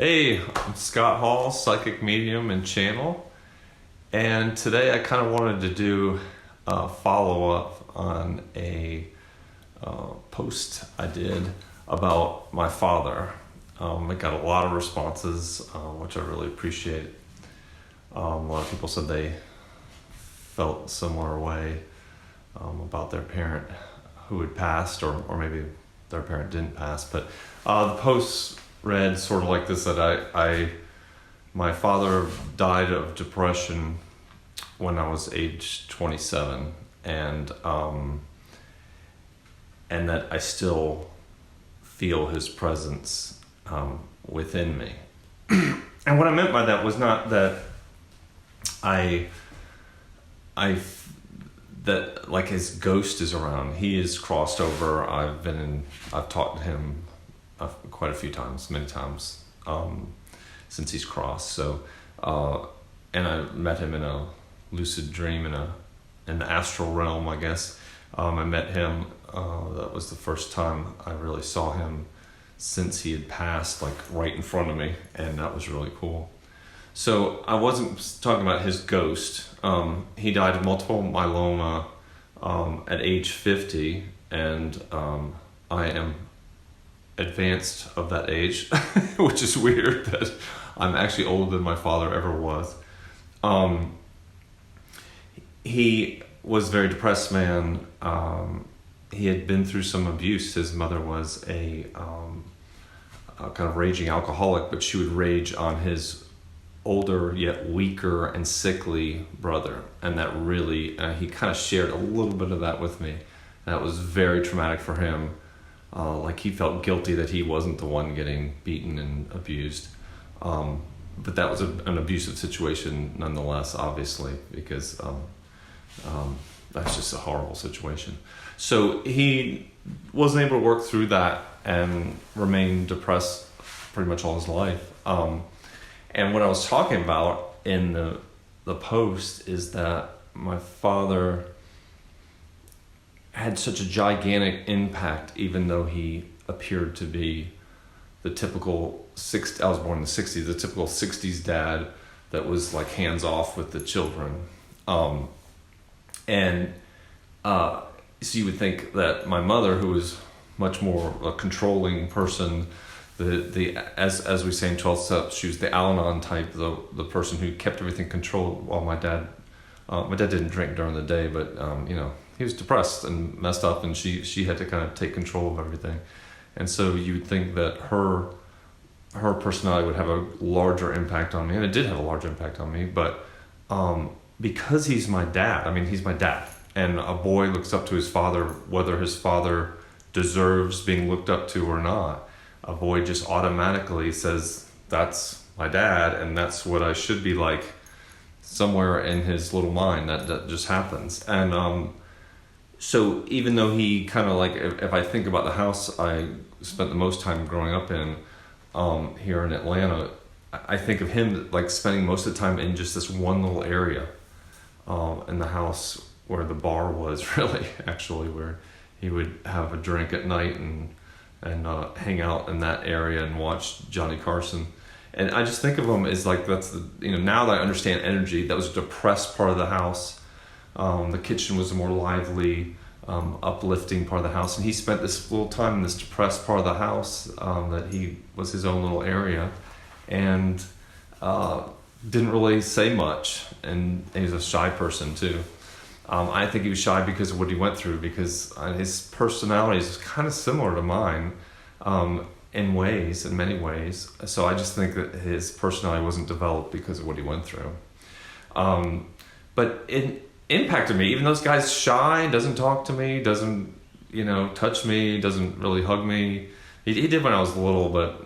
Hey, I'm Scott Hall, psychic medium and channel, and today I kind of wanted to do a follow-up on a post I did about my father. I got a lot of responses, which I really appreciate. A lot of people said they felt a similar way about their parent who had passed, or maybe their parent didn't pass, but the post read sort of like this, that my father died of depression when I was age 27, and that I still feel his presence within me. And what I meant by that was not that that like his ghost is around. He is crossed over. I've talked to him quite a few times, many times, since he's crossed. So, and I met him in a lucid dream in the astral realm, I guess. I met him. That was the first time I really saw him since he had passed, like right in front of me, and that was really cool. So I wasn't talking about his ghost. He died of multiple myeloma at age 50, and I am advanced of that age, which is weird that I'm actually older than my father ever was. He was a very depressed man. He had been through some abuse. His mother was a kind of raging alcoholic, but she would rage on his older yet weaker and sickly brother, and that really he kind of shared a little bit of that with me. That was very traumatic for him. Like he felt guilty that he wasn't the one getting beaten and abused, but that was an abusive situation nonetheless, obviously, because that's just a horrible situation. So he wasn't able to work through that and remained depressed pretty much all his life. And what I was talking about in the post is that my father had such a gigantic impact, even though he appeared to be the typical I was born in the 60s, the typical 60s dad that was like hands off with the children. So you would think that my mother, who was much more a controlling person, as we say in 12 steps, she was the Al-Anon type, the person who kept everything controlled, while my dad didn't drink during the day, but he was depressed and messed up, and she had to kind of take control of everything. And so you would think that her personality would have a larger impact on me, and it did have a large impact on me, but because he's my dad, he's my dad, and a boy looks up to his father, whether his father deserves being looked up to or not. A boy just automatically says, that's my dad, and that's what I should be like. Somewhere in his little mind that just happens. And so even though he kind of like, if I think about the house I spent the most time growing up in here in Atlanta, I think of him like spending most of the time in just this one little area in the house where the bar was, really, actually, where he would have a drink at night and hang out in that area and watch Johnny Carson. And I just think of him as like, that's now that I understand energy, that was a depressed part of the house. The kitchen was a more lively, uplifting part of the house. And he spent this little time in this depressed part of the house, that he was his own little area, and didn't really say much. And he was a shy person too. I think he was shy because of what he went through, because his personality is kind of similar to mine, in many ways. So I just think that his personality wasn't developed because of what he went through. But it impacted me. Even though this guy's shy, doesn't talk to me, doesn't, touch me, doesn't really hug me. He did when I was little, but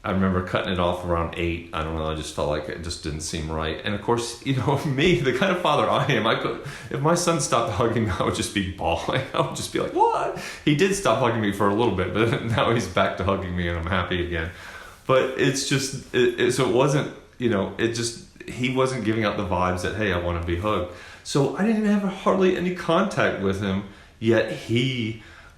I remember cutting it off around 8. I don't know, I just felt like it just didn't seem right. And of course, me, the kind of father I am, if my son stopped hugging me, I would just be bawling. I would just be like, what? He did stop hugging me for a little bit, but now he's back to hugging me and I'm happy again. But it's just, so it wasn't, he wasn't giving out the vibes that, hey, I want to be hugged. So I didn't even have hardly any contact with him, yet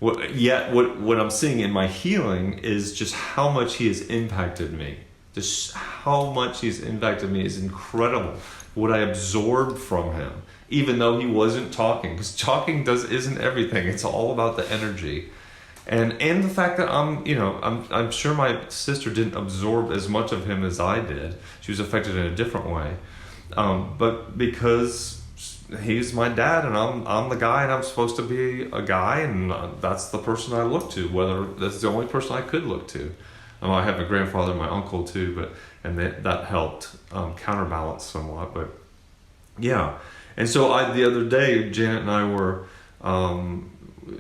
what I'm seeing in my healing is just how much he has impacted me. Just how much he's impacted me is incredible. What I absorbed from him, even though he wasn't talking, because talking isn't everything. It's all about the energy, and the fact that I'm sure my sister didn't absorb as much of him as I did. She was affected in a different way, but because he's my dad and I'm the guy and I'm supposed to be a guy, and that's the person I look to. Whether that's the only person I could look to. I have a grandfather and my uncle too, and that helped counterbalance somewhat. But yeah, and so the other day Janet and I were,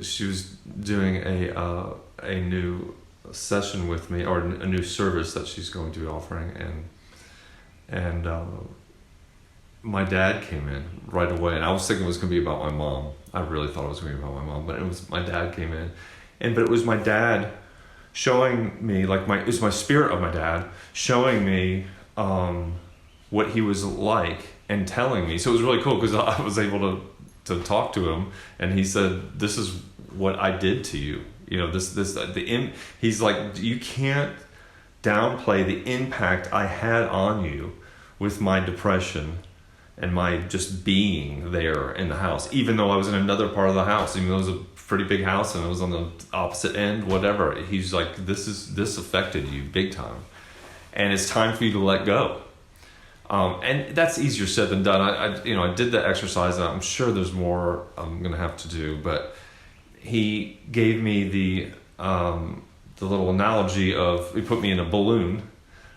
she was doing a new session with me, or a new service that she's going to be offering, and my dad came in right away, and I was thinking it was going to be about my mom. I really thought it was going to be about my mom, but it was my dad came in, but it was my dad showing me, it was my spirit of my dad showing me what he was like and telling me. So it was really cool because I was able to talk to him, and he said, "This is what I did to you. He's like, you can't downplay the impact I had on you with my depression and my just being there in the house, even though I was in another part of the house, even though it was a pretty big house and it was on the opposite end, whatever." He's like, this affected you big time, and it's time for you to let go. And that's easier said than done. I did the exercise, and I'm sure there's more I'm gonna have to do, but he gave me the little analogy of, he put me in a balloon.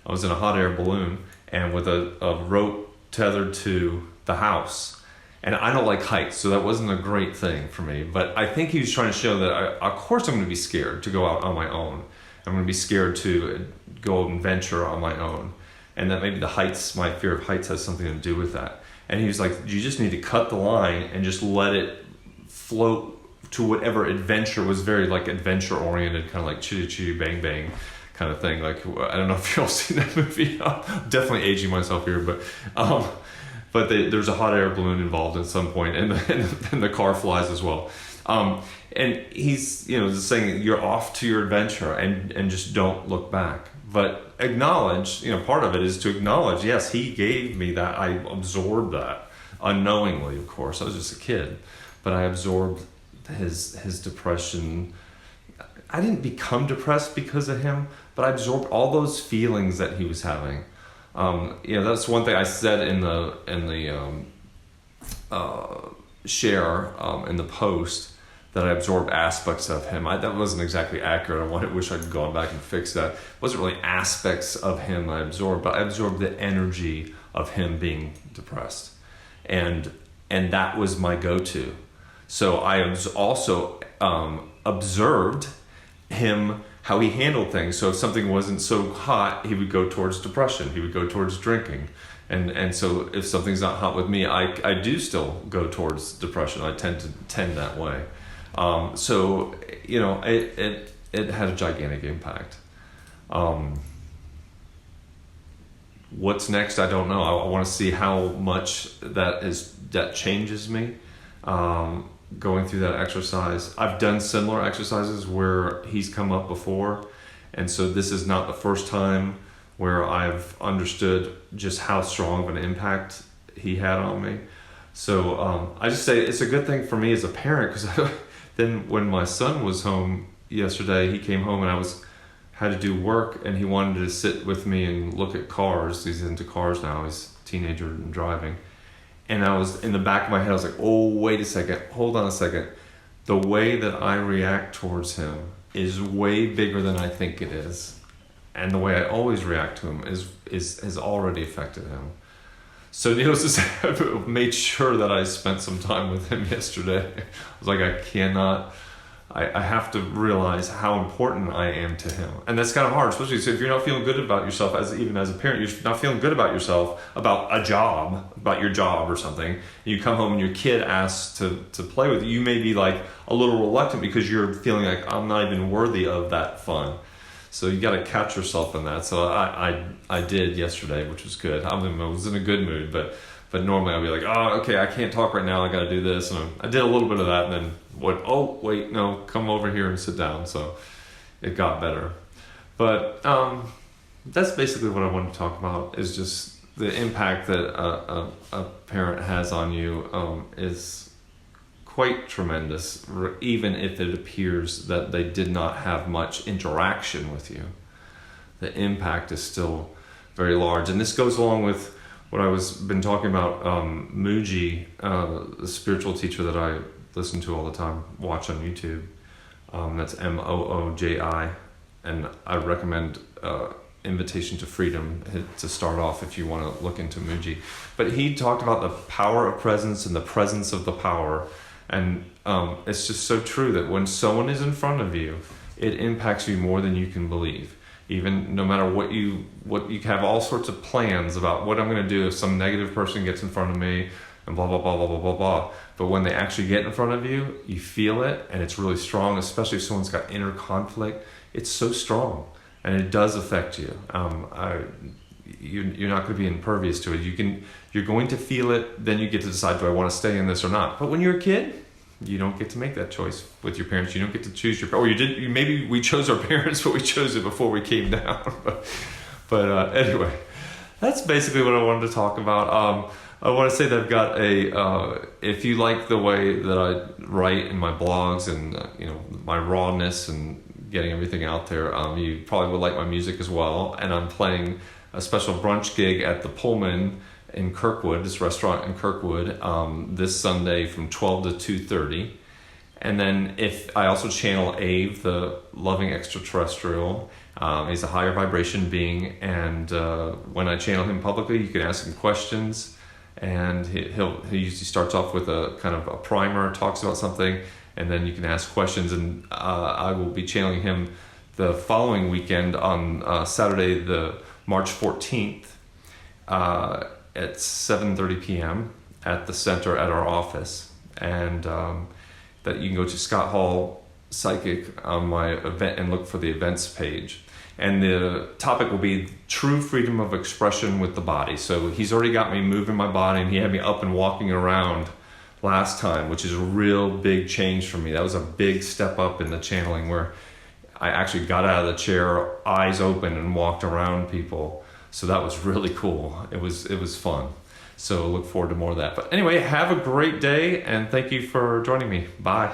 I was in a hot air balloon, and with a rope tethered to the house. And I don't like heights, so that wasn't a great thing for me. But I think he was trying to show that, of course I'm going to be scared to go out on my own. I'm going to be scared to go and venture on my own. And that maybe my fear of heights has something to do with that. And he was like, you just need to cut the line and just let it float to whatever adventure was, very like adventure oriented, kind of like Chitty Chitty Bang Bang kind of thing. Like, I don't know if you've all seen that movie. I'm definitely aging myself here, but there's a hot air balloon involved at some point, and the car flies as well. And he's just saying, you're off to your adventure, and just don't look back. But acknowledge, part of it is to acknowledge, yes, he gave me that. I absorbed that unknowingly, of course. I was just a kid, but I absorbed his depression. I didn't become depressed because of him, but I absorbed all those feelings that he was having. That's one thing I said in the share in the post, that I absorbed aspects of him. That wasn't exactly accurate. I wish I'd gone back and fixed that. It wasn't really aspects of him I absorbed, but I absorbed the energy of him being depressed, and that was my go-to. So I also observed him, how he handled things. So if something wasn't so hot, he would go towards depression. He would go towards drinking. And so if something's not hot with me, I do still go towards depression. I tend that way. So it had a gigantic impact. What's next? I don't know. I want to see how much that changes me. Going through that exercise. I've done similar exercises where he's come up before, and so this is not the first time where I've understood just how strong of an impact he had on me. So I just say it's a good thing for me as a parent, because then when my son was home yesterday, he came home and I had to do work, and he wanted to sit with me and look at cars. He's into cars now. He's a teenager and driving. And I was, in the back of my head, I was like, oh, wait a second, hold on a second. The way that I react towards him is way bigger than I think it is. And the way I always react to him has already affected him. So needless to say, I made sure that I spent some time with him yesterday. I was like, I have to realize how important I am to him. And that's kind of hard, especially if you're not feeling good about yourself, even as a parent, you're not feeling good about yourself, about your job or something. And you come home and your kid asks to play with you. You may be like a little reluctant because you're feeling like, I'm not even worthy of that fun. So you got to catch yourself in that. So I did yesterday, which was good. I was in a good mood, but normally I'd be like, oh, okay, I can't talk right now. I got to do this. And I did a little bit of that, and then oh, wait, no, come over here and sit down. So it got better. But that's basically what I want to talk about, is just the impact that a parent has on you is quite tremendous, even if it appears that they did not have much interaction with you. The impact is still very large. And this goes along with what I been talking about, Mooji, the spiritual teacher that I listen to all the time, watch on YouTube. That's Mooji, and I recommend Invitation to Freedom to start off if you want to look into Mooji. But he talked about the power of presence and the presence of the power, and it's just so true that when someone is in front of you, it impacts you more than you can believe. Even no matter what you have all sorts of plans about what I'm going to do if some negative person gets in front of me and blah blah blah blah blah blah blah. But when they actually get in front of you, you feel it, and it's really strong. Especially if someone's got inner conflict, it's so strong, and it does affect you. You're not going to be impervious to it. You're going to feel it. Then you get to decide, do I want to stay in this or not? But when you're a kid, you don't get to make that choice with your parents. You don't get to choose your, or you did. Maybe we chose our parents, but we chose it before we came down. but anyway, that's basically what I wanted to talk about. I want to say that I've got if you like the way that I write in my blogs and my rawness and getting everything out there, you probably would like my music as well. And I'm playing a special brunch gig at the Pullman in Kirkwood, this restaurant in Kirkwood, this Sunday from 12 to 2:30. And then if I also channel Ave, the loving extraterrestrial, he's a higher vibration being, and when I channel him publicly, you can ask him questions, and he usually starts off with a kind of a primer, talks about something, and then you can ask questions, and I will be channeling him the following weekend on Saturday, the March 14th, at 7:30 p.m. at the center at our office, and that you can go to Scott Hall Psychic on my event and look for the events page. And the topic will be true freedom of expression with the body. So he's already got me moving my body, and he had me up and walking around last time, which is a real big change for me. That was a big step up in the channeling, where I actually got out of the chair, eyes open, and walked around people. So that was really cool. It was fun. So look forward to more of that. But anyway, have a great day, and thank you for joining me. Bye.